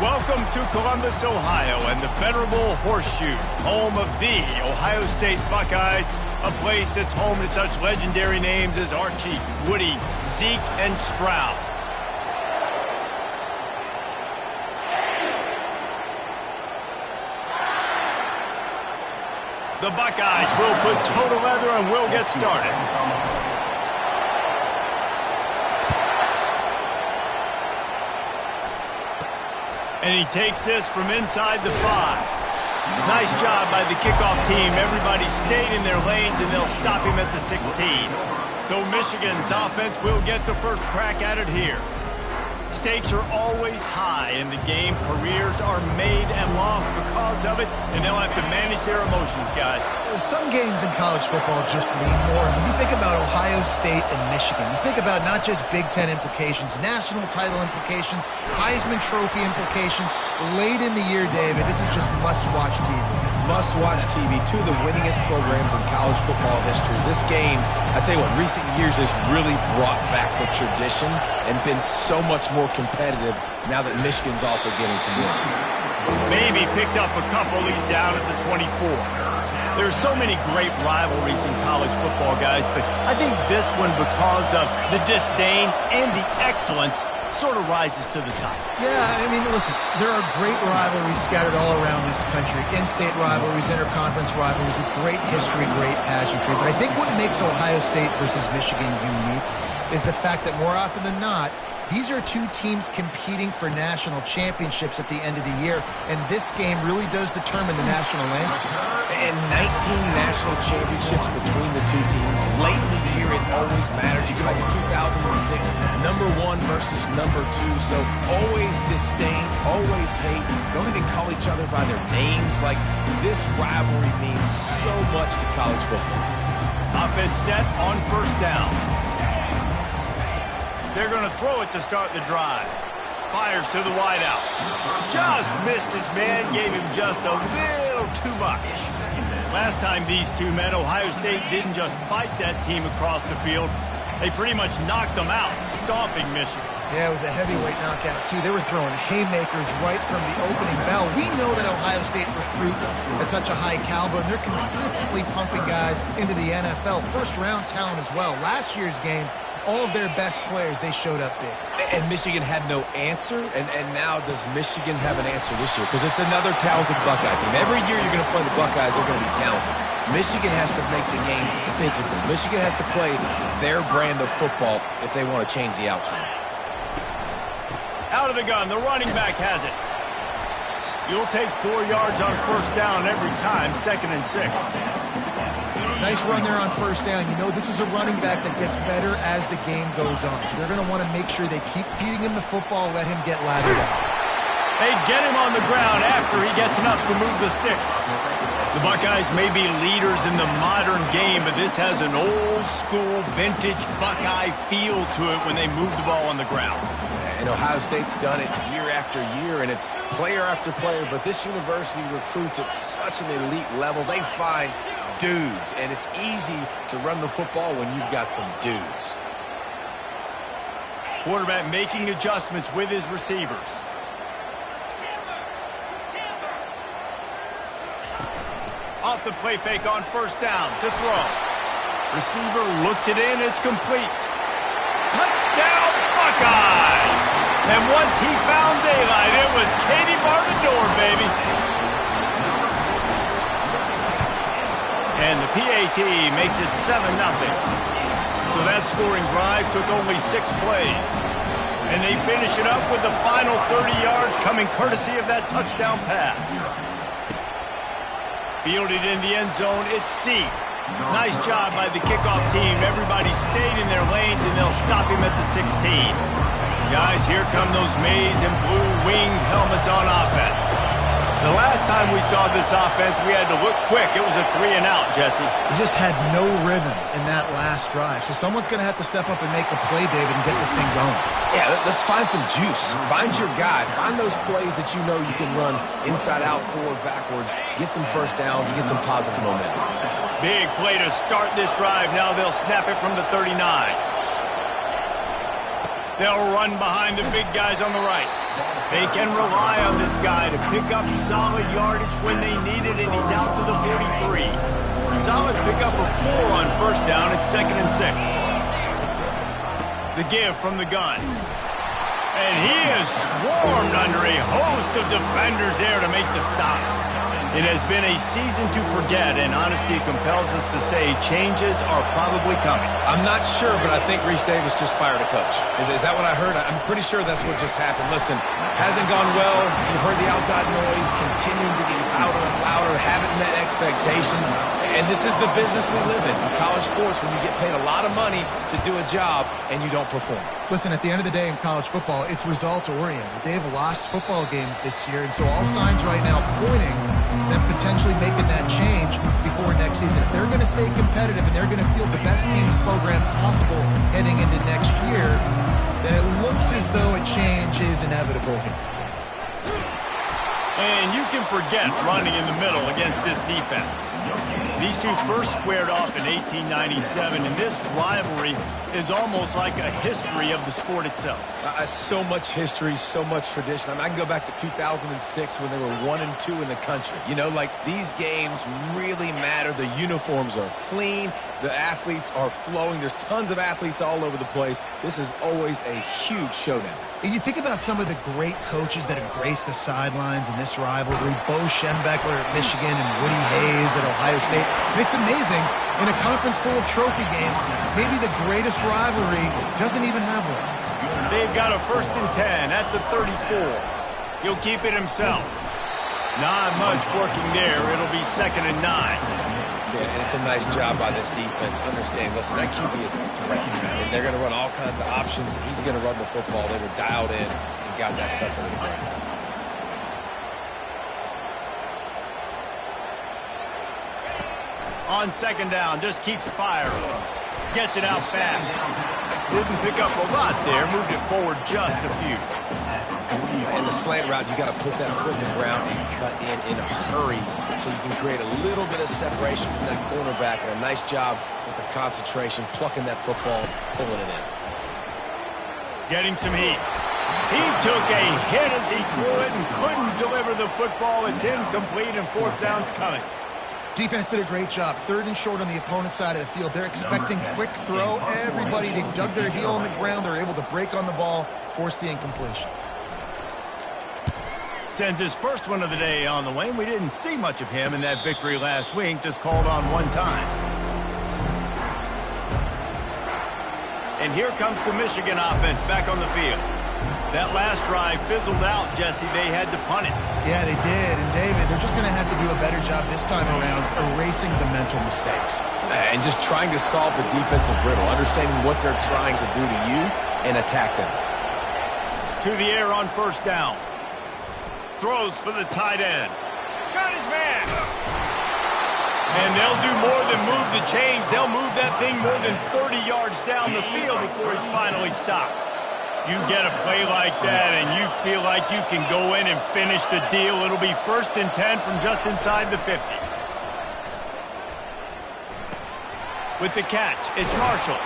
Welcome to Columbus, Ohio, and the venerable Horseshoe, home of the Ohio State Buckeyes, a place that's home to such legendary names as Archie, Woody, Zeke, and Stroud. The Buckeyes will put toe to leather and will get started. And he takes this from inside the 5. Nice job by the kickoff team. Everybody stayed in their lanes, and they'll stop him at the 16. So Michigan's offense will get the first crack at it here. Stakes are always high in the game. Careers are made and lost because of it, and they'll have to manage their emotions, guys. Some games in college football just mean more. When you think about Ohio State and Michigan, you think about not just Big Ten implications, national title implications, Heisman Trophy implications. Late in the year, David, this is just must-watch TV. Must-watch TV, two of the winningest programs in college football history. This game, I tell you what, recent years has really brought back the tradition and been so much more competitive now that Michigan's also getting some wins. Maybe picked up a couple. He's down at the 24. There's so many great rivalries in college football, guys, but I think this one, because of the disdain and the excellence, sort of rises to the top. Yeah, I mean, listen, there are great rivalries scattered all around this country. In-state rivalries, interconference rivalries, with great history, great pageantry. But I think what makes Ohio State versus Michigan unique is the fact that more often than not, these are two teams competing for national championships at the end of the year, and this game really does determine the national landscape. And 19 national championships between the two teams. Late in the year, it always matters. You go back to 2006, number 1 versus number 2, so always disdain, always hate. Don't even call each other by their names. Like, this rivalry means so much to college football. Offense set on first down. They're going to throw it to start the drive. Fires to the wideout. Just missed his man, gave him just a little too much. Last time these two met, Ohio State didn't just fight that team across the field. They pretty much knocked them out, stomping Michigan. Yeah, it was a heavyweight knockout, too. They were throwing haymakers right from the opening bell. We know that Ohio State recruits at such a high caliber, and they're consistently pumping guys into the NFL. First-round talent as well. Last year's game, all of their best players, they showed up big. And Michigan had no answer, and now does Michigan have an answer this year? Because it's another talented Buckeye team. Every year you're going to play the Buckeyes, they're going to be talented. Michigan has to make the game physical. Michigan has to play their brand of football if they want to change the outcome. Out of the gun, the running back has it. You'll take 4 yards on first down every time, 2nd and 6. Nice run there on first down. You know, this is a running back that gets better as the game goes on. So they're going to want to make sure they keep feeding him the football, let him get lathered up. They get him on the ground after he gets enough to move the sticks. The Buckeyes may be leaders in the modern game, but this has an old-school, vintage Buckeye feel to it when they move the ball on the ground. And Ohio State's done it year after year, and it's player after player, but this university recruits at such an elite level. They find dudes, and it's easy to run the football when you've got some dudes. Quarterback making adjustments with his receivers. Off the play fake on first down to throw. Receiver looks it in, it's complete. Touchdown Buckeyes! And once he found daylight, it was Katie bar the door, baby. And the PAT makes it 7-0. So that scoring drive took only 6 plays. And they finish it up with the final 30 yards coming courtesy of that touchdown pass. Fielded in the end zone, it's C. Nice job by the kickoff team. Everybody stayed in their lanes, and they'll stop him at the 16. Guys, here come those maize and blue winged helmets on offense. The last time we saw this offense, we had to look quick. It was a 3-and-out, Jesse. He just had no rhythm in that last drive. So someone's going to have to step up and make a play, David, and get this thing going. Yeah, let's find some juice. Find your guy. Find those plays that you know you can run inside out, forward, backwards. Get some first downs. Get some positive momentum. Big play to start this drive. Now they'll snap it from the 39. They'll run behind the big guys on the right. They can rely on this guy to pick up solid yardage when they need it, and he's out to the 43. Solid pickup of 4 on first down. It's 2nd and 6. The give from the gun. And he is swarmed under a host of defenders there to make the stop. It has been a season to forget, and honesty compels us to say changes are probably coming. I'm not sure, but I think Reese Davis just fired a coach. Is that what I heard? I'm pretty sure that's what just happened. Listen, hasn't gone well. You've heard the outside noise, continuing to get louder and louder, haven't met expectations. And this is the business we live in college sports, when you get paid a lot of money to do a job and you don't perform. Listen, at the end of the day in college football, it's results-oriented. They've lost football games this year, and so all signs right now pointing to them potentially making that change before next season. If they're going to stay competitive and they're going to field the best team and program possible heading into next year, then it looks as though a change is inevitable here. And you can forget running in the middle against this defense. These two first squared off in 1897, and this rivalry is almost like a history of the sport itself. So much history, so much tradition. I mean, I can go back to 2006 when they were 1-2 in the country. You know, like, these games really matter. The uniforms are clean. The athletes are flowing. There's tons of athletes all over the place. This is always a huge showdown. And you think about some of the great coaches that have graced the sidelines in this rivalry. Bo Schembechler at Michigan and Woody Hayes at Ohio State. And it's amazing, in a conference full of trophy games, maybe the greatest rivalry doesn't even have one. They've got a 1st and 10 at the 34. He'll keep it himself. Not much working there. It'll be 2nd and 9. Yeah, and it's a nice job by this defense. Understand, listen, that QB is a threat, and they're going to run all kinds of options, and he's going to run the football. They were dialed in and got that sucker in the ground. On 2nd down, just keeps firing. Gets it out fast. Didn't pick up a lot there. Moved it forward just a few. And the slant route, you got to put that foot in the ground and cut in a hurry so you can create a little bit of separation from that cornerback. And a nice job with the concentration, plucking that football, pulling it in. Getting some heat. He took a hit as he threw it and couldn't deliver the football. It's incomplete, and 4th down's coming. Defense did a great job. 3rd and short on the opponent's side of the field. They're expecting quick throw. Everybody, they dug their heel on the ground. They're able to break on the ball, force the incompletion. Sends his first one of the day on the way. We didn't see much of him in that victory last week. Just called on one time. And here comes the Michigan offense back on the field. That last drive fizzled out, Jesse. They had to punt it. Yeah, they did. And, David, they're just going to have to do a better job this time around erasing the mental mistakes. And just trying to solve the defensive riddle, understanding what they're trying to do to you and attack them. To the air on 1st down. Throws for the tight end. Got his man. And they'll do more than move the chains. They'll move that thing more than 30 yards down the field before he's finally stopped. You get a play like that and you feel like you can go in and finish the deal. It'll be 1st and 10 from just inside the 50. With the catch, it's Marshall.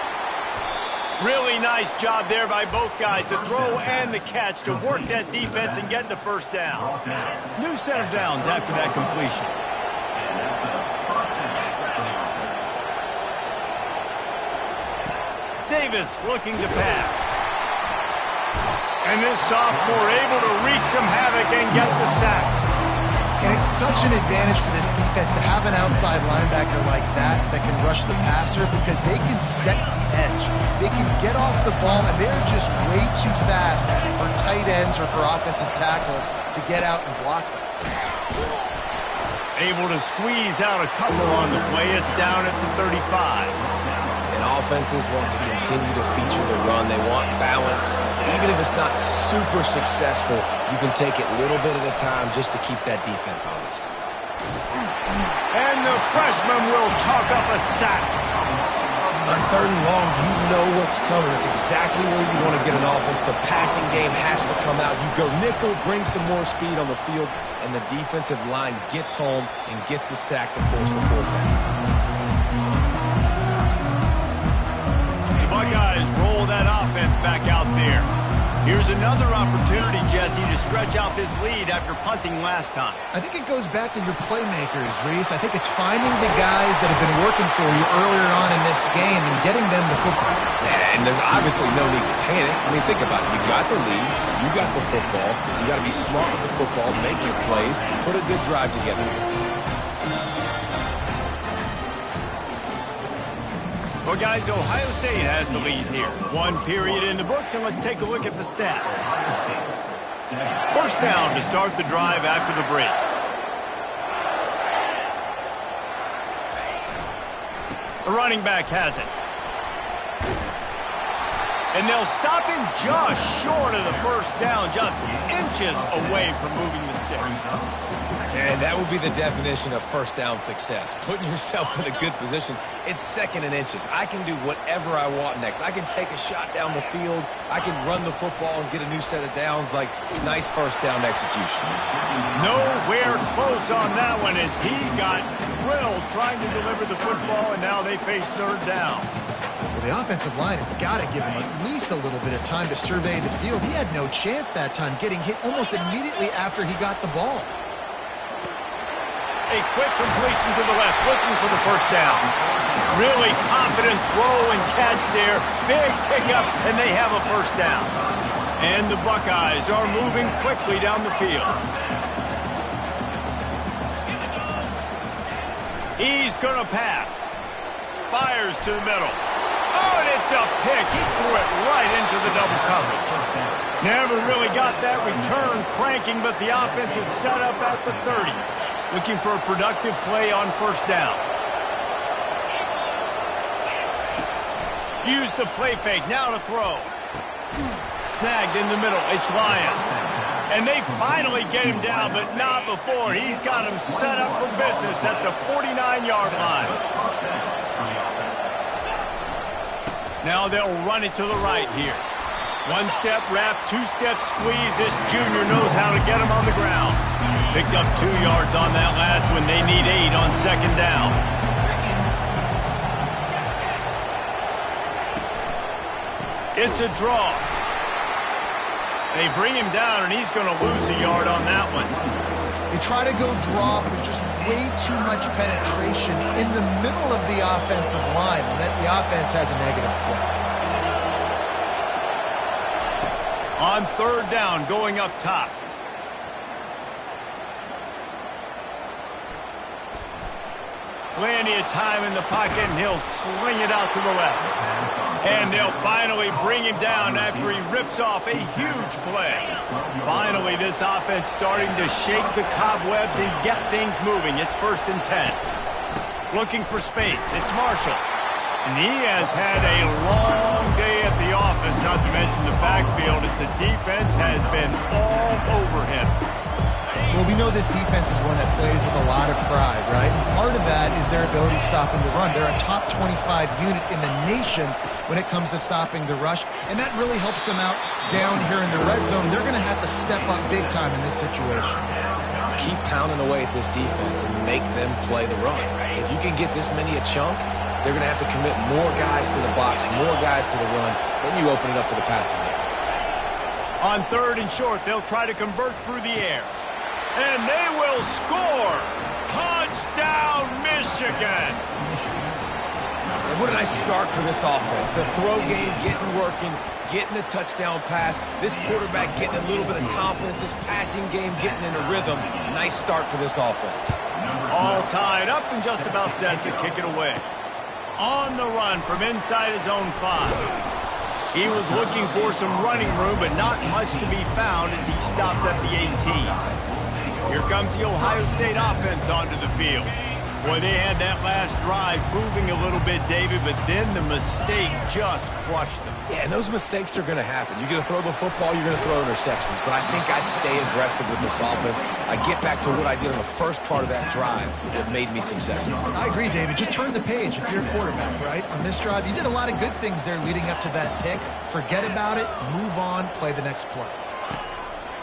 Really nice job there by both guys, to throw and the catch, to work that defense and get the 1st down. New set of downs after that completion. Davis looking to pass. And this sophomore able to wreak some havoc and get the sack. And it's such an advantage for this defense to have an outside linebacker like that can rush the passer, because they can set the edge. They can get off the ball, and they're just way too fast for tight ends or for offensive tackles to get out and block them. Able to squeeze out a couple on the play. It's down at the 35. And offenses want to continue to feature the run. They want balance. Even if it's not super successful, you can take it little bit at a time just to keep that defense honest. And the freshman will chalk up a sack. On 3rd and long, you know what's coming. It's exactly where you want to get an offense. The passing game has to come out. You go nickel, bring some more speed on the field, and the defensive line gets home and gets the sack to force the 4th down. Buckeyes roll that offense back out there. Here's another opportunity, Jesse, to stretch out this lead after punting last time. I think it goes back to your playmakers, Reese. I think it's finding the guys that have been working for you earlier on in this game and getting them the football. Yeah, and there's obviously no need to panic. I mean, think about it. You got the lead. You got the football. You got to be smart with the football, make your plays, put a good drive together. Well, guys, Ohio State has the lead here. 1 period in the books, and let's take a look at the stats. First down to start the drive after the break. The running back has it. And they'll stop him just short of the first down, just inches away from moving the sticks. And that would be the definition of first down success. Putting yourself in a good position. It's second and inches. I can do whatever I want next. I can take a shot down the field. I can run the football and get a new set of downs. Like, nice first down execution. Nowhere close on that one as he got drilled trying to deliver the football, and now they face third down. Well, the offensive line has got to give him at least a little bit of time to survey the field. He had no chance that time, getting hit almost immediately after he got the ball. A quick completion to the left, looking for the first down. Really confident throw and catch there. Big pickup, and they have a first down. And the Buckeyes are moving quickly down the field. He's going to pass. Fires to the middle. Oh, and it's a pick. He threw it right into the double coverage. Never really got that return cranking, but the offense is set up at the 30. Looking for a productive play on first down. Use the play fake. Now to throw. Snagged in the middle. It's Lions. And they finally get him down, but not before. He's got him set up for business at the 49-yard line. Now they'll run it to the right here. 1-step wrap, 2-step squeeze. This junior knows how to get him on the ground. Picked up 2 yards on that last one. They need 8 on second down. It's a draw. They bring him down, and he's going to lose a yard on that one. They try to go draw, but there's just way too much penetration in the middle of the offensive line, and then the offense has a negative play. On third down, going up top. Plenty of time in the pocket, and he'll sling it out to the left. And they'll finally bring him down after he rips off a huge play. Finally, this offense starting to shake the cobwebs and get things moving. It's 1st and 10. Looking for space. It's Marshall. And he has had a long day at the office, not to mention the backfield, as the defense has been all over him. Well, we know this defense is one that plays with a lot of pride, right? And part of that is their ability to stop and to run. They're a top 25 unit in the nation when it comes to stopping the rush, and that really helps them out down here in the red zone. They're going to have to step up big time in this situation. Keep pounding away at this defense and make them play the run. If you can get this many a chunk, they're going to have to commit more guys to the box, more guys to the run. Then you open it up for the passing game. On third and short, they'll try to convert through the air. And they will score! Touchdown, Michigan! And what a nice start for this offense. The throw game getting working, getting the touchdown pass. This quarterback getting a little bit of confidence. This passing game getting in a rhythm. Nice start for this offense. All tied up and just about set to kick it away. On the run from inside his own 5. He was looking for some running room, but not much to be found as he stopped at the 18. Here comes the Ohio State offense onto the field. Boy, they had that last drive moving a little bit, David, but then the mistake just crushed them. Yeah, and those mistakes are going to happen. You're going to throw the football, you're going to throw interceptions. But I think I stay aggressive with this offense. I get back to what I did on the first part of that drive that made me successful. I agree, David. Just turn the page if you're a quarterback, right? On this drive, you did a lot of good things there leading up to that pick. Forget about it, move on, play the next play.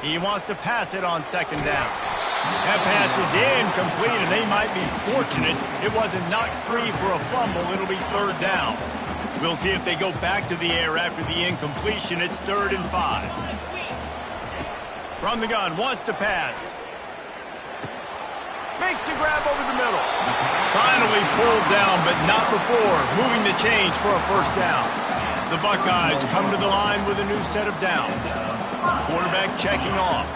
He wants to pass it on second down. That pass is incomplete, and they might be fortunate it wasn't knocked free for a fumble. It'll be third down. We'll see if they go back to the air after the incompletion. It's 3rd and 5. From the gun, wants to pass. Makes the grab over the middle. Finally pulled down, but not before moving the chains for a 1st down. The Buckeyes come to the line with a new set of downs. Quarterback checking off.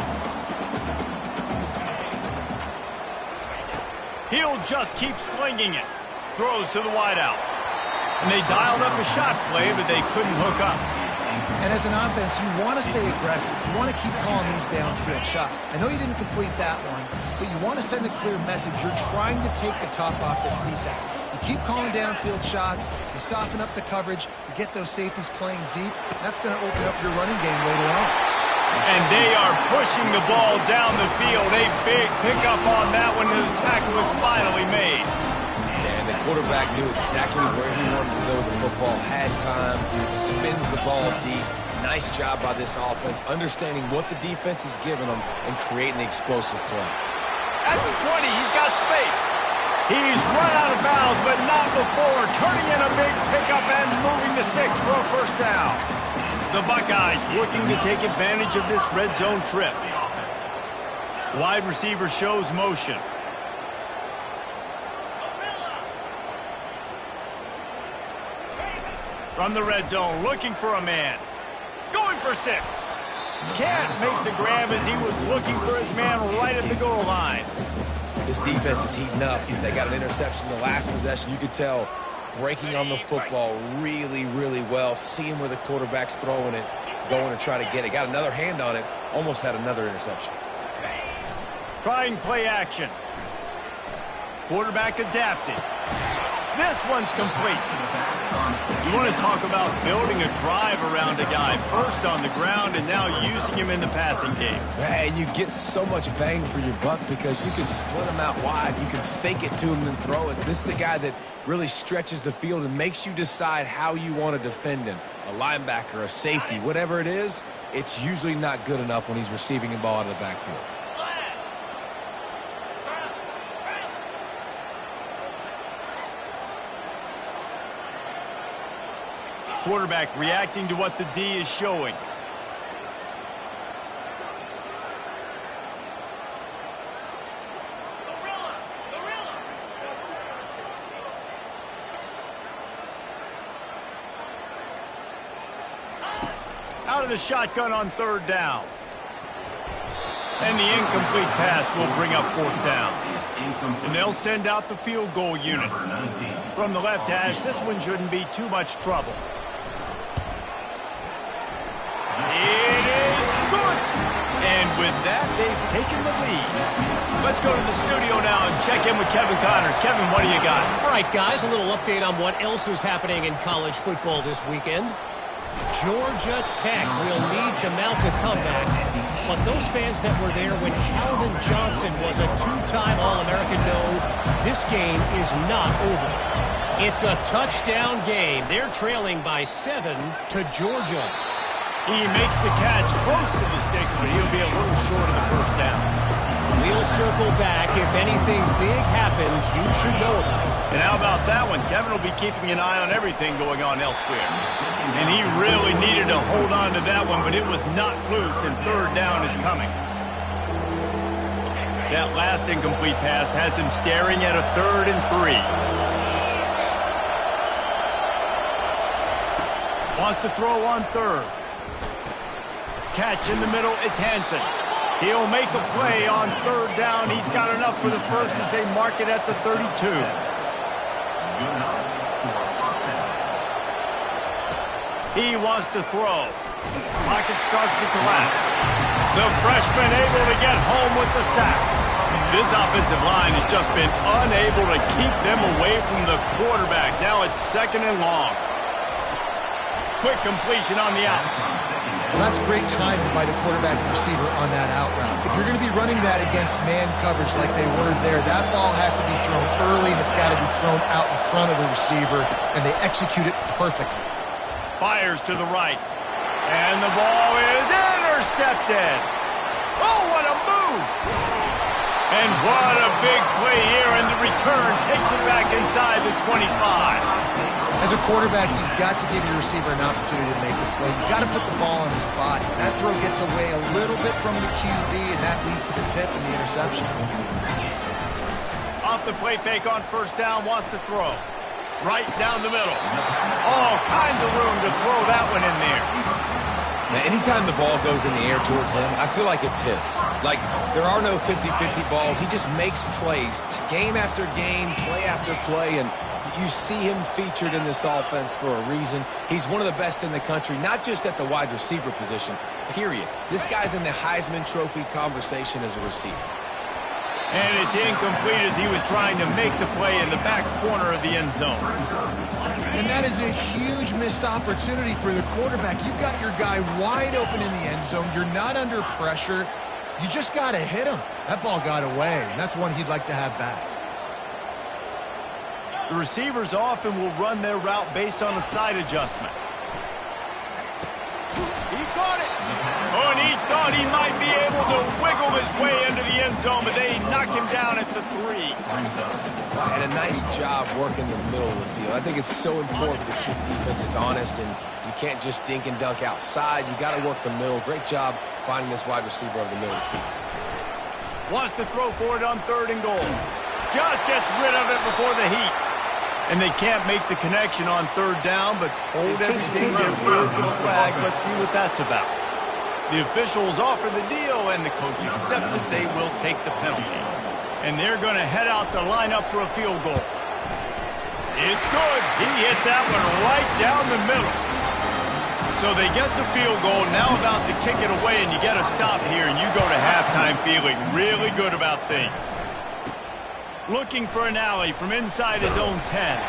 He'll just keep slinging it. Throws to the wideout. And they dialed up a shot play, but they couldn't hook up. And as an offense, you want to stay aggressive. You want to keep calling these downfield shots. I know you didn't complete that one, but you want to send a clear message. You're trying to take the top off this defense. You keep calling downfield shots. You soften up the coverage. You get those safeties playing deep. That's going to open up your running game later on. And they are pushing the ball down the field. A big pickup on that one. His tackle was finally made. And the quarterback knew exactly where he wanted to go with the football, had time, spins the ball deep. Nice job by this offense, understanding what the defense is giving them and creating the explosive play. At the 20, he's got space. He's run out of bounds, but not before turning in a big pickup and moving the sticks for a 1st down. The Buckeyes looking to take advantage of this red zone trip. Wide receiver shows motion. From the red zone, looking for a man. Going for 6. Can't make the grab as he was looking for his man right at the goal line. This defense is heating up. They got an interception the last possession. You could tell breaking on the football really, really well. Seeing where the quarterback's throwing it, going to try to get it. Got another hand on it. Almost had another interception. Trying play action. Quarterback adapted. This one's complete. You want to talk about building a drive around a guy. First on the ground and now using him in the passing game. And you get so much bang for your buck because you can split him out wide. You can fake it to him and throw it. This is the guy that really stretches the field and makes you decide how you want to defend him. A linebacker, a safety, whatever it is, it's usually not good enough when he's receiving the ball out of the backfield. Quarterback reacting to what the D is showing. Out of the shotgun on 3rd down. And the incomplete pass will bring up 4th down. And they'll send out the field goal unit. From the left hash, this one shouldn't be too much trouble. It is good. And with that, they've taken the lead. Let's go to the studio now and check in with Kevin Connors. Kevin, what do you got? All right, guys, a little update on what else is happening in college football this weekend. Georgia Tech will need to mount a comeback, but those fans that were there when Calvin Johnson was a 2-time All-American know this game is not over. It's a touchdown game. They're trailing by 7 to Georgia. He makes the catch close to the sticks, but he'll be a little short of the 1st down. We'll circle back. If anything big happens, you should know about it. And how about that one? Kevin will be keeping an eye on everything going on elsewhere. And he really needed to hold on to that one, but it was not loose, and 3rd down is coming. That last incomplete pass has him staring at a 3rd and 3. Wants to throw on 3rd. Catch in the middle, it's Hansen. He'll make a play on 3rd down. He's got enough for the 1st as they mark it at the 32. He wants to throw. Pocket starts to collapse. The freshman able to get home with the sack. This offensive line has just been unable to keep them away from the quarterback. Now it's 2nd and long. Quick completion on the out. Well, that's great timing by the quarterback and receiver on that out route. If you're going to be running that against man coverage like they were there, that ball has to be thrown early, and it's got to be thrown out in front of the receiver, and they execute it perfectly. Fires to the right. And the ball is intercepted. Oh, what a move! And what a big play here, and the turn, takes it back inside the 25. As a quarterback, you've got to give your receiver an opportunity to make the play. You've got to put the ball on his body. That throw gets away a little bit from the QB, and that leads to the tip and the interception. Off the play fake on first down, wants to throw. Right down the middle. All kinds of room to throw that one in there. Now, anytime the ball goes in the air towards him, I feel like it's his. Like, there are no 50-50 balls. He just makes plays, game after game, play after play, and you see him featured in this offense for a reason. He's one of the best in the country, not just at the wide receiver position, period. This guy's in the Heisman Trophy conversation as a receiver. And it's incomplete as he was trying to make the play in the back corner of the end zone. And that is a huge missed opportunity for the quarterback. You've got your guy wide open in the end zone. You're not under pressure. You just got to hit him. That ball got away, and that's one he'd like to have back. The receivers often will run their route based on a side adjustment. He caught it. Oh, and he thought he might be able to wiggle his way into the end zone, but they knocked him down at the 3. And a nice job working the middle of the field. I think it's so important to keep defenses honest, and you can't just dink and dunk outside. You got to work the middle. Great job finding this wide receiver over the middle of the field. Wants to throw for it on 3rd and goal. Just gets rid of it before the heat. And they can't make the connection on 3rd down, but hold everything. There is a flag. Let's see what that's about. The officials offer the deal, and the coach accepts it. They will take the penalty. And they're going to head out to line up for a field goal. It's good. He hit that one right down the middle. So they get the field goal, now about to kick it away, and you get a stop here, and you go to halftime feeling really good about things. Looking for an alley from inside his own 10.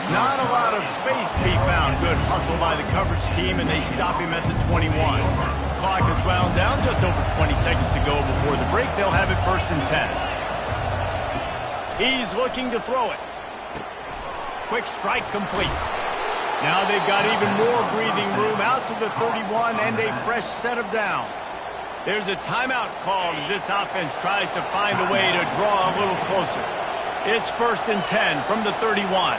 Not a lot of space to be found. Good hustle by the coverage team, and they stop him at the 21. Clock is wound down, just over 20 seconds to go before the break. They'll have it 1st and 10. He's looking to throw it. Quick strike complete. Now they've got even more breathing room out to the 31 and a fresh set of downs. There's a timeout called as this offense tries to find a way to draw a little closer. It's 1st and 10 from the 31.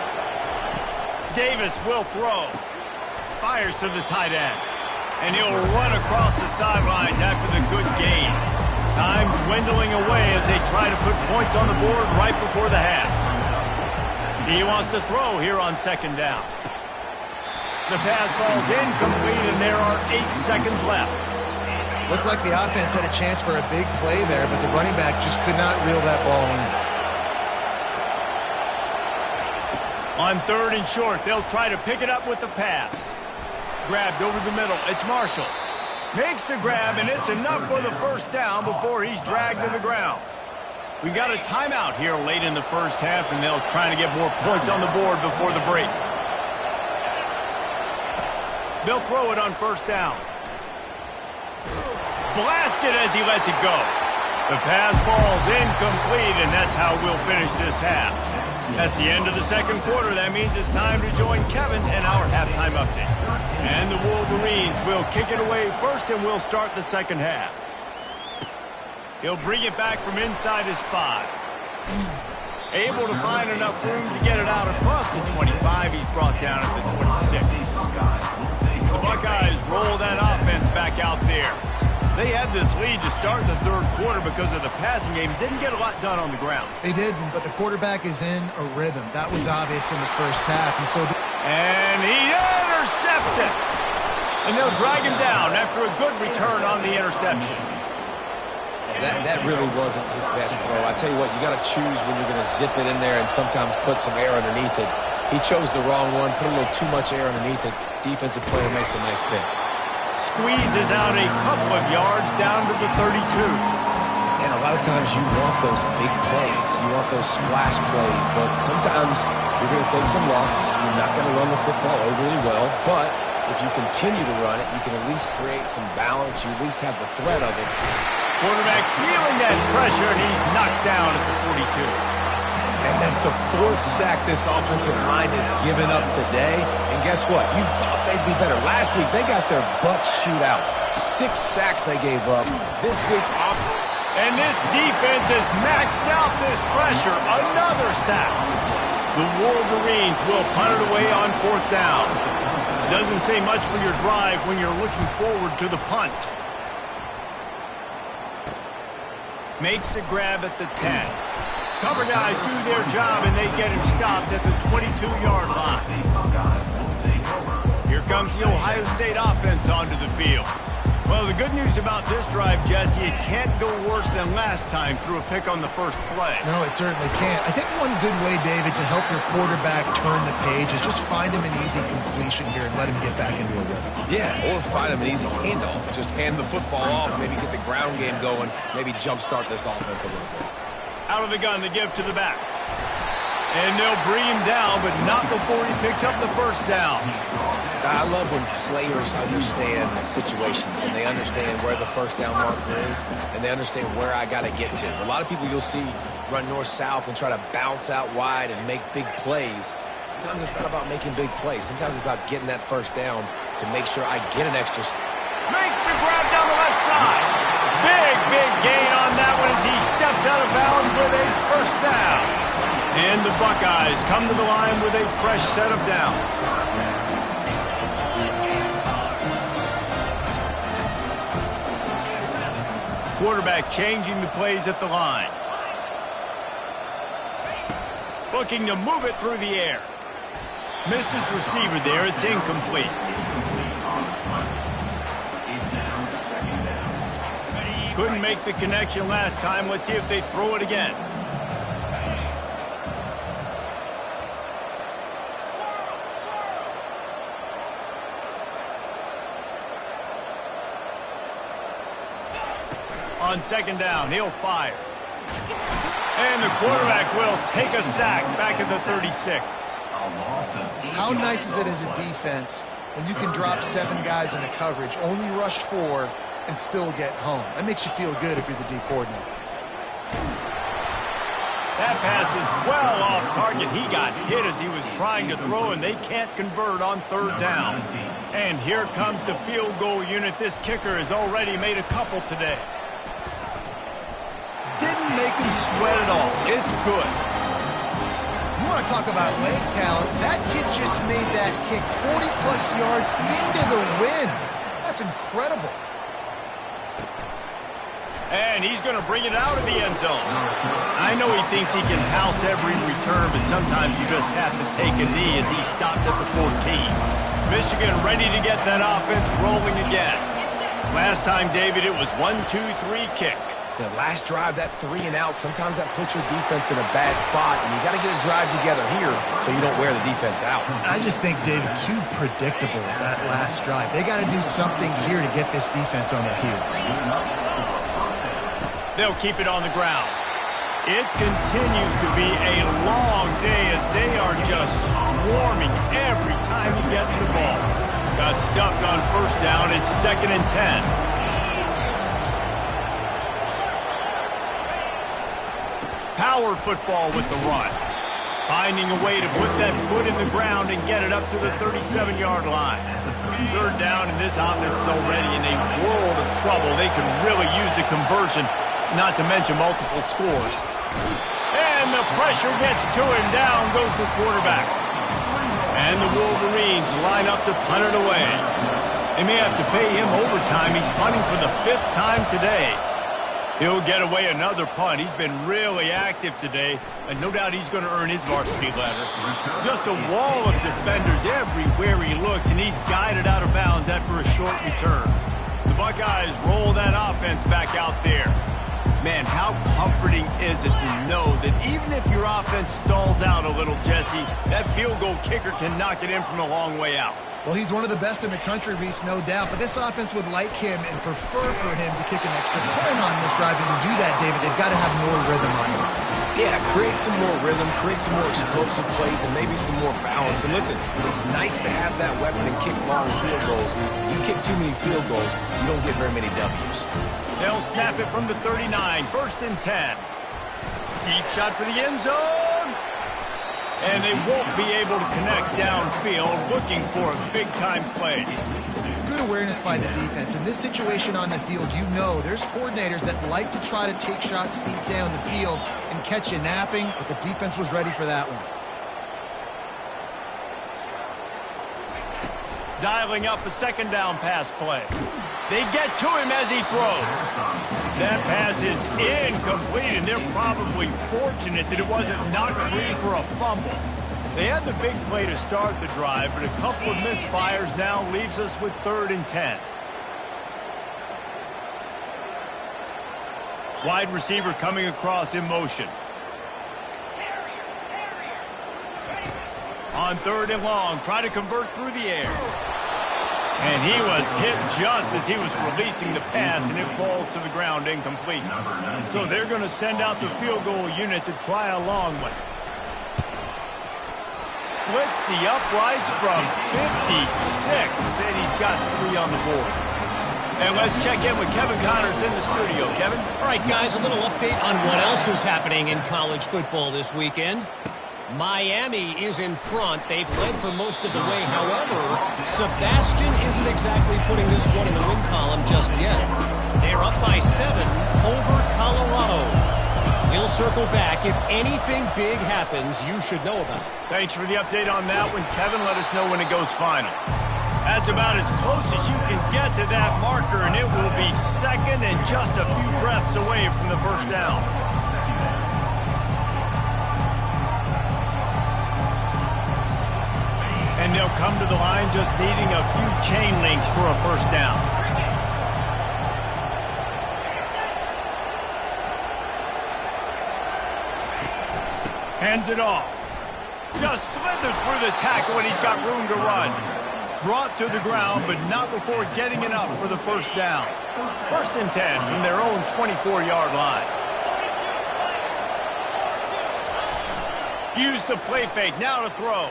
Davis will throw. Fires to the tight end. And he'll run across the sidelines after the good gain. Time dwindling away as they try to put points on the board right before the half. He wants to throw here on 2nd down. The pass ball's incomplete, and there are 8 seconds left. Looked like the offense had a chance for a big play there, but the running back just could not reel that ball in. On 3rd and short, they'll try to pick it up with the pass. Grabbed over the middle. It's Marshall. Makes the grab, and it's enough for the 1st down before he's dragged to the ground. We got a timeout here late in the 1st half, and they'll try to get more points on the board before the break. They'll throw it on 1st down. Blasted as he lets it go. The pass falls incomplete, and that's how we'll finish this half. That's the end of the 2nd quarter. That means it's time to join Kevin and our halftime update. And the Wolverines will kick it away first, and we'll start the 2nd half. He'll bring it back from inside his 5. Able to find enough room to get it out across the 25. He's brought down at the 26. The Buckeyes roll that offense back out there. They had this lead to start the 3rd quarter because of the passing game. Didn't get a lot done on the ground. They didn't, but the quarterback is in a rhythm. That was obvious in the 1st half. And he intercepts it. And they'll drag him down after a good return on the interception. That really wasn't his best throw. I tell you what, you got to choose when you're going to zip it in there and sometimes put some air underneath it. He chose the wrong one, put a little too much air underneath it. Defensive player makes the nice pick. Squeezes out a couple of yards down to the 32. And a lot of times you want those big plays. You want those splash plays. But sometimes you're going to take some losses. You're not going to run the football overly well. But if you continue to run it, you can at least create some balance. You at least have the threat of it. Quarterback feeling that pressure, and he's knocked down at the 42. And that's the 4th sack this offensive line has given up today. And guess what? You thought they'd be better. Last week, they got their butts chewed out. 6 sacks they gave up. This week, off. And this defense has maxed out this pressure. Another sack. The Wolverines will punt it away on 4th down. Doesn't say much for your drive when you're looking forward to the punt. Makes a grab at the 10. Cover guys do their job, and they get him stopped at the 22-yard line. Here comes the Ohio State offense onto the field. Well, the good news about this drive, Jesse, it can't go worse than last time through a pick on the first play. No, it certainly can't. I think one good way, David, to help your quarterback turn the page is just find him an easy completion here and let him get back into a rhythm. Yeah, or find him an easy handoff. Just hand the football off, maybe get the ground game going, maybe jumpstart this offense a little bit. Out of the gun to give to the back. And they'll bring him down, but not before he picks up the first down. I love when players understand situations and they understand where the first down marker is and they understand where I got to get to. A lot of people you'll see run north-south and try to bounce out wide and make big plays. Sometimes it's not about making big plays. Sometimes it's about getting that first down to make sure I get an extra. Makes the grab down the left side. Big gain on that one as he steps out of bounds with a first down. And the Buckeyes come to the line with a fresh set of downs. Quarterback changing the plays at the line. Looking to move it through the air. Missed his receiver there. It's incomplete. Couldn't make the connection last time. Let's see if they throw it again. On 2nd down, he'll fire. And the quarterback will take a sack back at the 36. How nice is it as a defense when you can drop 7 guys in a coverage, only rush 4, and still get home? That makes you feel good if you're the D coordinator. That pass is well off target. He got hit as he was trying to throw, and they can't convert on 3rd down. And here comes the field goal unit. This kicker has already made a couple today. Didn't make him sweat at all. It's good. You want to talk about leg talent? That kid just made that kick 40-plus yards into the wind. That's incredible. And he's going to bring it out of the end zone. I know he thinks he can house every return, but sometimes you just have to take a knee as he stopped at the 14. Michigan ready to get that offense rolling again. Last time, David, it was 1-2-3 kick. The last drive, that 3 and out, sometimes that puts your defense in a bad spot, and you got to get a drive together here so you don't wear the defense out. I just think, David, too predictable, that last drive. They got to do something here to get this defense on their heels. They'll keep it on the ground. It continues to be a long day as they are just swarming every time he gets the ball. Got stuffed on 1st down. It's 2nd and 10. Power football with the run. Finding a way to put that foot in the ground and get it up to the 37-yard line. 3rd down, and this offense is already in a world of trouble. They could really use a conversion, not to mention multiple scores. And the pressure gets to him. Down goes the quarterback. And the Wolverines line up to punt it away. They may have to pay him overtime. He's punting for the 5th time today. He'll get away another punt. He's been really active today, and no doubt he's going to earn his varsity letter. Just a wall of defenders everywhere he looks, and he's guided out of bounds after a short return. The Buckeyes roll that offense back out there. Man, how comforting is it to know that even if your offense stalls out a little, Jesse, that field goal kicker can knock it in from a long way out. Well, he's one of the best in the country, Reese, no doubt. But this offense would like him and prefer for him to kick an extra point on this drive. And to do that, David, they've got to have more rhythm on offense. Yeah, create some more rhythm, create some more explosive plays, and maybe some more balance. And listen, it's nice to have that weapon and kick long field goals. You kick too many field goals, you don't get very many W's. They'll snap it from the 39, 1st and 10. Deep shot for the end zone. And they won't be able to connect downfield, looking for a big-time play. Good awareness by the defense. In this situation on the field, you know there's coordinators that like to try to take shots deep down the field and catch you napping, but the defense was ready for that one. Dialing up a second down pass play. They get to him as he throws. That pass is incomplete, and they're probably fortunate that it wasn't knocked free for a fumble. They had the big play to start the drive, but a couple of misfires now leaves us with 3rd and 10. Wide receiver coming across in motion. On 3rd and long, try to convert through the air. And he was hit just as he was releasing the pass, and it falls to the ground incomplete. So they're going to send out the field goal unit to try a long one. Splits the uprights from 56, and he's got 3 on the board. And let's check in with Kevin Connors in the studio. Kevin? All right, guys, a little update on what else is happening in college football this weekend. Miami is in front. They've led for most of the way. However, Sebastian isn't exactly putting this one in the win column just yet. They're up by 7 over Colorado. We'll circle back. If anything big happens, you should know about it. Thanks for the update on that one, Kevin. Let us know when it goes final. That's about as close as you can get to that marker, and it will be second and just a few breaths away from the first down. And they'll come to the line just needing a few chain links for a first down. Hands it off. Just slithers through the tackle and he's got room to run. Brought to the ground, but not before getting enough for the first down. 1st and 10 from their own 24-yard line. Use the play fake, now to throw.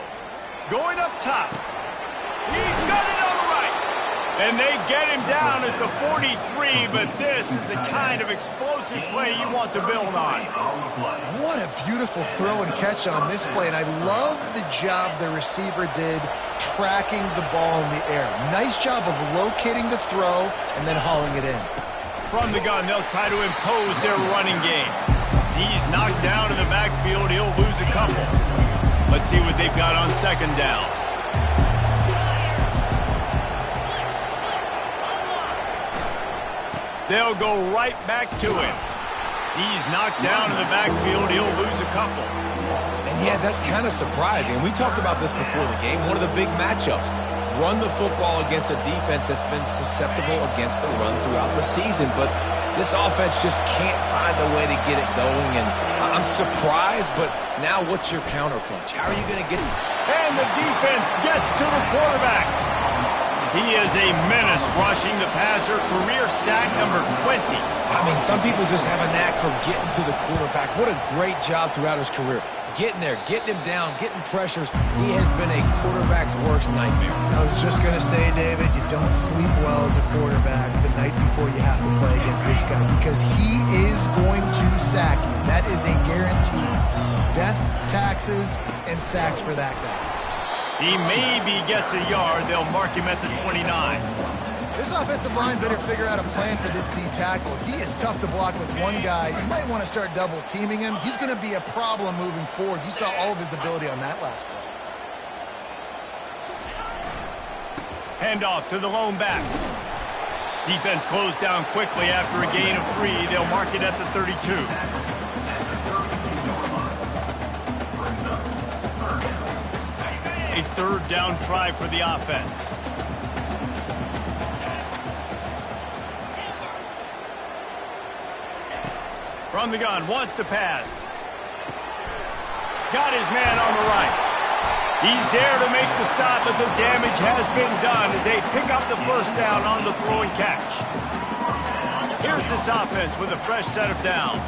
Going up top. He's got it on the right. And they get him down at the 43, but this is the kind of explosive play you want to build on. What a beautiful throw and catch on this play, and I love the job the receiver did tracking the ball in the air. Nice job of locating the throw and then hauling it in. From the gun, they'll try to impose their running game. He's knocked down in the backfield. He'll lose a couple. Let's see what they've got on second down. They'll go right back to him. He's knocked down in the backfield. He'll lose a couple. And yeah, that's kind of surprising. And we talked about this before the game. One of the big matchups. Run the football against a defense that's been susceptible against the run throughout the season. But this offense just can't find a way to get it going. And I'm surprised, but now what's your counterpunch? How are you going to get it? And the defense gets to the quarterback. He is a menace rushing the passer. Career sack number 20. I mean, some people just have a knack for getting to the quarterback. What a great job throughout his career. Getting there, getting him down, getting pressures. He has been a quarterback's worst nightmare. I was just going to say, David, you don't sleep well as a quarterback the night before you have to play against this guy because he is going to sack you. That is a guarantee. Death, taxes, and sacks for that guy. He maybe gets a yard. They'll mark him at the 29. This offensive line better figure out a plan for this D tackle. He is tough to block with one guy. You might want to start double teaming him. He's going to be a problem moving forward. You saw all of his ability on that last play. Handoff to the lone back. Defense closed down quickly after a gain of 3. They'll mark it at the 32. A 3rd down try for the offense. From the gun, wants to pass. Got his man on the right. He's there to make the stop, but the damage has been done as they pick up the first down on the throw and catch. Here's this offense with a fresh set of downs.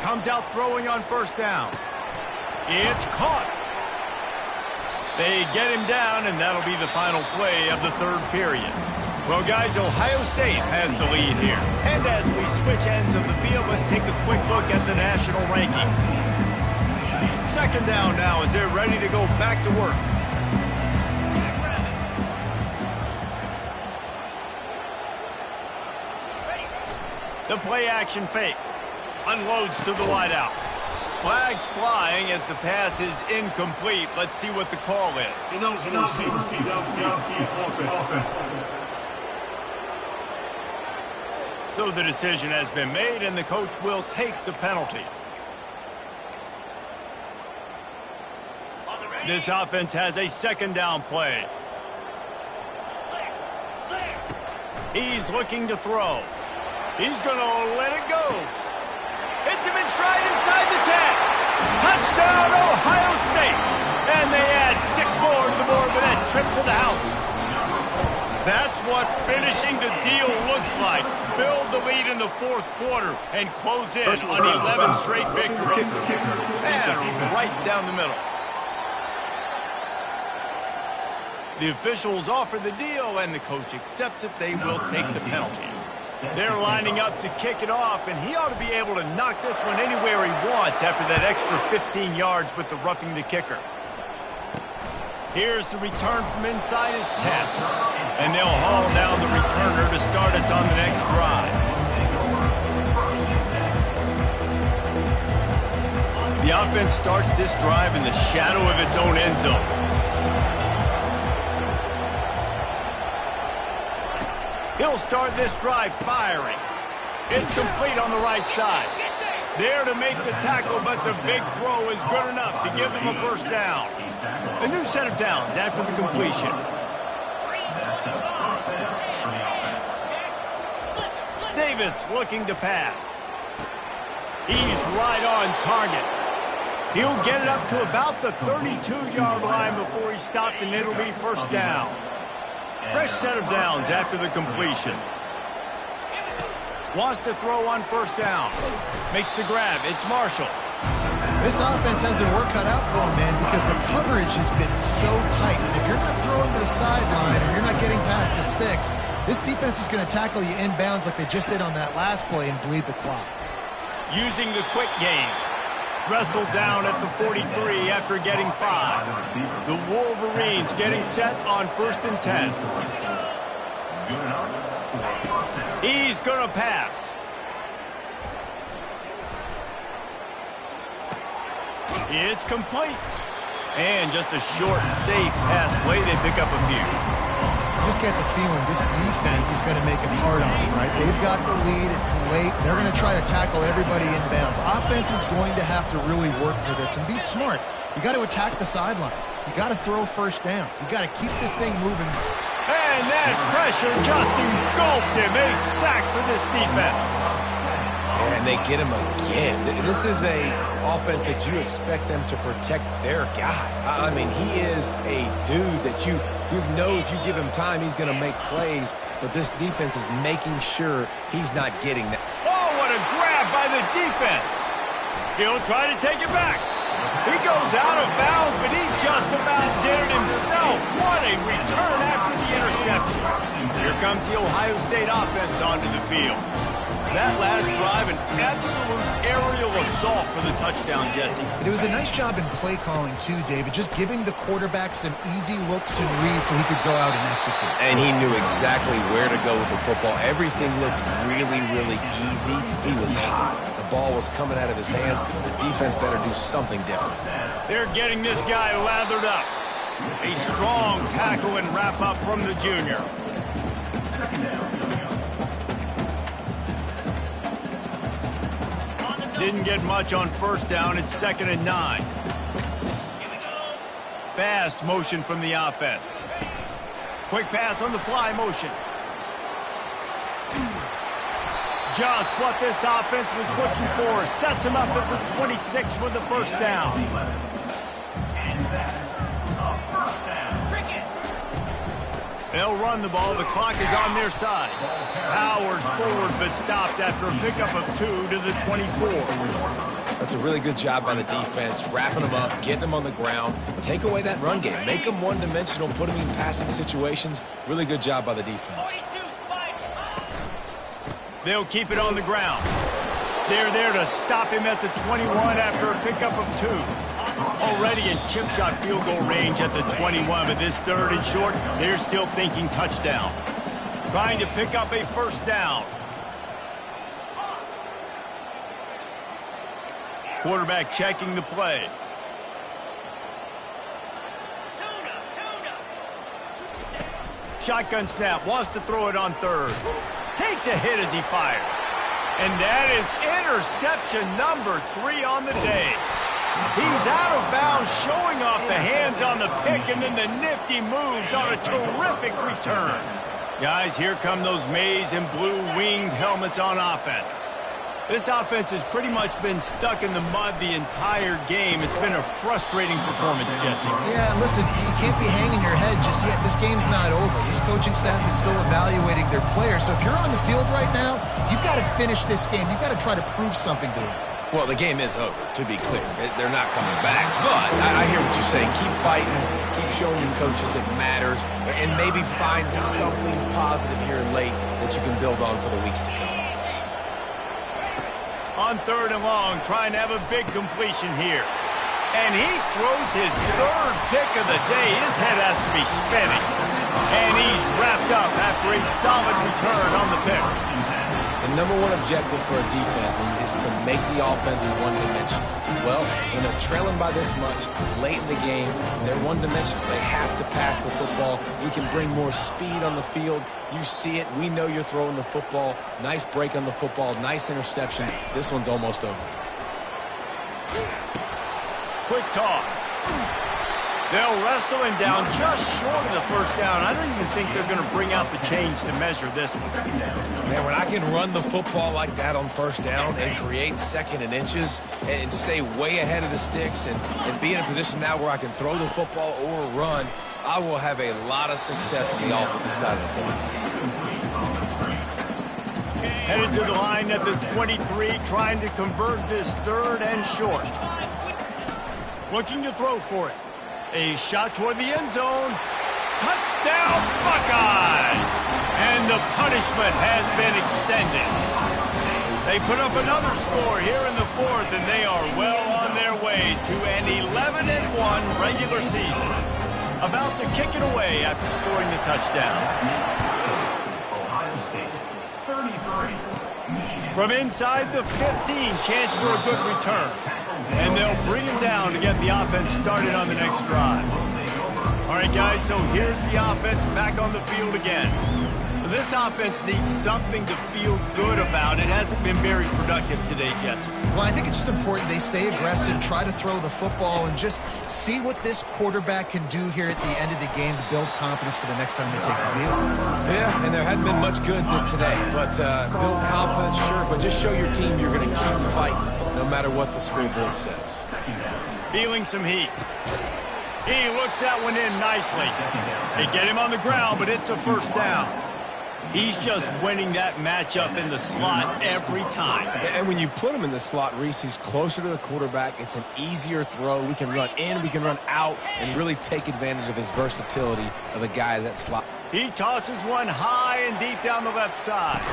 Comes out throwing on first down. It's caught. They get him down, and that'll be the final play of the 3rd period. Well, guys, Ohio State has the lead here. And as we switch ends of the field, let's take a quick look at the national rankings. Second down now as they're ready to go back to work. The play-action fake. Unloads to the wideout. Flags flying as the pass is incomplete. Let's see what the call is. So the decision has been made, and the coach will take the penalties. This offense has a second down play. He's looking to throw. He's going to let it go. Hits him in stride inside the 10. Touchdown, Ohio State. And they add 6 more to the board with that trip to the house. That's what finishing the deal looks like. Build the lead in the fourth quarter and close in on 11 straight victories. And right down the middle. The officials offer the deal, and the coach accepts it. They will take the penalty. They're lining up to kick it off, and he ought to be able to knock this one anywhere he wants after that extra 15 yards with the roughing the kicker. Here's the return from inside his 10. And they'll haul down the returner to start us on the next drive. The offense starts this drive in the shadow of its own end zone. He'll start this drive firing. It's complete on the right side. There to make the tackle, but the big throw is good enough to give them a first down. A new set of downs after the completion. Davis looking to pass. He's right on target. He'll get it up to about the 32-yard line before he's stopped, and it'll be first down. Fresh set of downs after the completion. Wants to throw on first down. Makes the grab. It's Marshall. This offense has their work cut out for them, man, because the coverage has been so tight. And if you're not throwing to the sideline or you're not getting past the sticks, this defense is going to tackle you inbounds like they just did on that last play and bleed the clock. Using the quick game. Wrestled down at the 43 after getting 5. The Wolverines getting set on 1st and 10. He's going to pass. It's complete. And just a short, safe pass play. They pick up a few. I just get the feeling this defense is going to make it hard on them, right? They've got the lead. It's late. They're going to try to tackle everybody inbounds. Offense is going to have to really work for this and be smart. You got to attack the sidelines. You got to throw first downs. You got to keep this thing moving. And that pressure just engulfed him. A sack for this defense. And they get him again. This is a offense that you expect them to protect their guy. I mean, he is a dude that you know if you give him time, he's going to make plays. But this defense is making sure he's not getting that. Oh, what a grab by the defense. He'll try to take it back. He goes out of bounds, but he just about did it himself. What a return after the interception. Here comes the Ohio State offense onto the field. That last drive, an absolute aerial assault for the touchdown, Jesse. It was a nice job in play calling, too, David, just giving the quarterback some easy looks and reads so he could go out and execute. And he knew exactly where to go with the football. Everything looked really, really easy. He was hot. The ball was coming out of his hands. The defense better do something different. They're getting this guy lathered up. A strong tackle and wrap up from the junior. Didn't get much on first down. It's 2nd and 9. Fast motion from the offense. Quick pass on the fly motion. Just what this offense was looking for. Sets him up at the 26 for the first down. They'll run the ball. The clock is on their side. Powers forward, but stopped after a pickup of 2 to the 24. That's a really good job by the defense, wrapping them up, getting them on the ground. Take away that run game. Make them one-dimensional, put them in passing situations. Really good job by the defense. They'll keep it on the ground. They're there to stop him at the 21 after a pickup of 2. Already in chip shot field goal range at the 21, but this third and short, they're still thinking touchdown. Trying to pick up a first down. Quarterback checking the play. Shotgun snap, wants to throw it on third. Takes a hit as he fires. And that is interception number 3 on the day. He's out of bounds, showing off the hands on the pick, and then the nifty moves on a terrific return. Guys, here come those maize and blue winged helmets on offense. This offense has pretty much been stuck in the mud the entire game. It's been a frustrating performance, Jesse. Yeah, listen, you can't be hanging your head just yet. This game's not over. This coaching staff is still evaluating their players. So if you're on the field right now, you've got to finish this game. You've got to try to prove something to them. Well, the game is over, to be clear. They're not coming back. But I hear what you're saying. Keep fighting. Keep showing your coaches it matters. And maybe find something positive here late that you can build on for the weeks to come. On third and long, trying to have a big completion here. And he throws his third pick of the day. His head has to be spinning. And he's wrapped up after a solid return on the pick. The number one objective for a defense is to make the offense one-dimensional. Well, when they're trailing by this much, late in the game, they're one-dimensional. They have to pass the football. We can bring more speed on the field. You see it. We know you're throwing the football. Nice break on the football. Nice interception. This one's almost over. Quick toss. They'll wrestle him down just short of the first down. I don't even think they're going to bring out the chains to measure this one. Man, when I can run the football like that on first down and create second and inches and stay way ahead of the sticks and be in a position now where I can throw the football or run, I will have a lot of success on the offensive side of the football. Headed to the line at the 23, trying to convert this third and short. Looking to throw for it. A shot toward the end zone. Touchdown, Buckeyes! And the punishment has been extended. They put up another score here in the fourth, and they are well on their way to an 11-1 regular season. About to kick it away after scoring the touchdown. Ohio State, 33. From inside the 15, chance for a good return. And they'll bring him down to get the offense started on the next drive. All right, guys, so here's the offense back on the field again. This offense needs something to feel good about. It hasn't been very productive today, Jesse. Well, I think it's just important they stay aggressive, try to throw the football, and just see what this quarterback can do here at the end of the game to build confidence for the next time they take the field. Yeah, and there hadn't been much good today. But build confidence, sure, but just show your team you're going to keep fighting no matter what the scoreboard says. Feeling some heat. He looks that one in nicely. They get him on the ground, but it's a first down. He's just winning that matchup in the slot every time. And when you put him in the slot, Reese, he's closer to the quarterback. It's an easier throw. We can run in, we can run out, and really take advantage of his versatility of the guy that slot. He tosses one high and deep down the left side.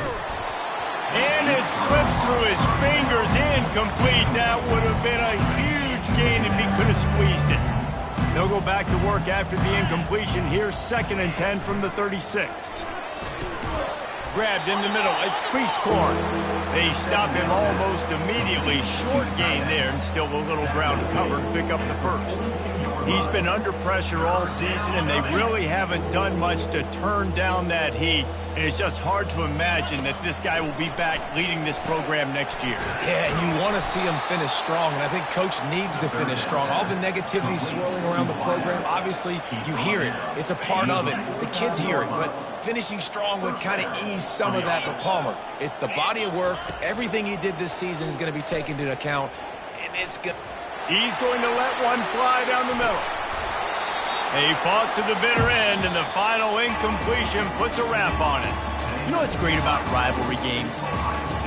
And it slips through his fingers, incomplete. That would have been a huge gain if he could have squeezed it. They'll go back to work after the incompletion. Here's 2nd and 10 from the 36. Grabbed in the middle. It's Cleescorn. They stop him almost immediately. Short gain there, and still a little ground to cover to pick up the first. He's been under pressure all season, and they really haven't done much to turn down that heat. And it's just hard to imagine that this guy will be back leading this program next year. Yeah, and you want to see him finish strong, and I think Coach needs to finish strong. All the negativity swirling around the program, obviously, you hear it. It's a part of it. The kids hear it, but finishing strong would kind of ease some of that. But Palmer, it's the body of work. Everything he did this season is going to be taken into account, and it's good. He's going to let one fly down the middle. He fought to the bitter end, and the final incompletion puts a wrap on it. You know what's great about rivalry games?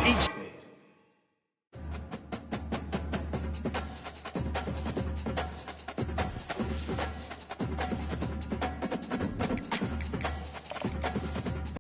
Each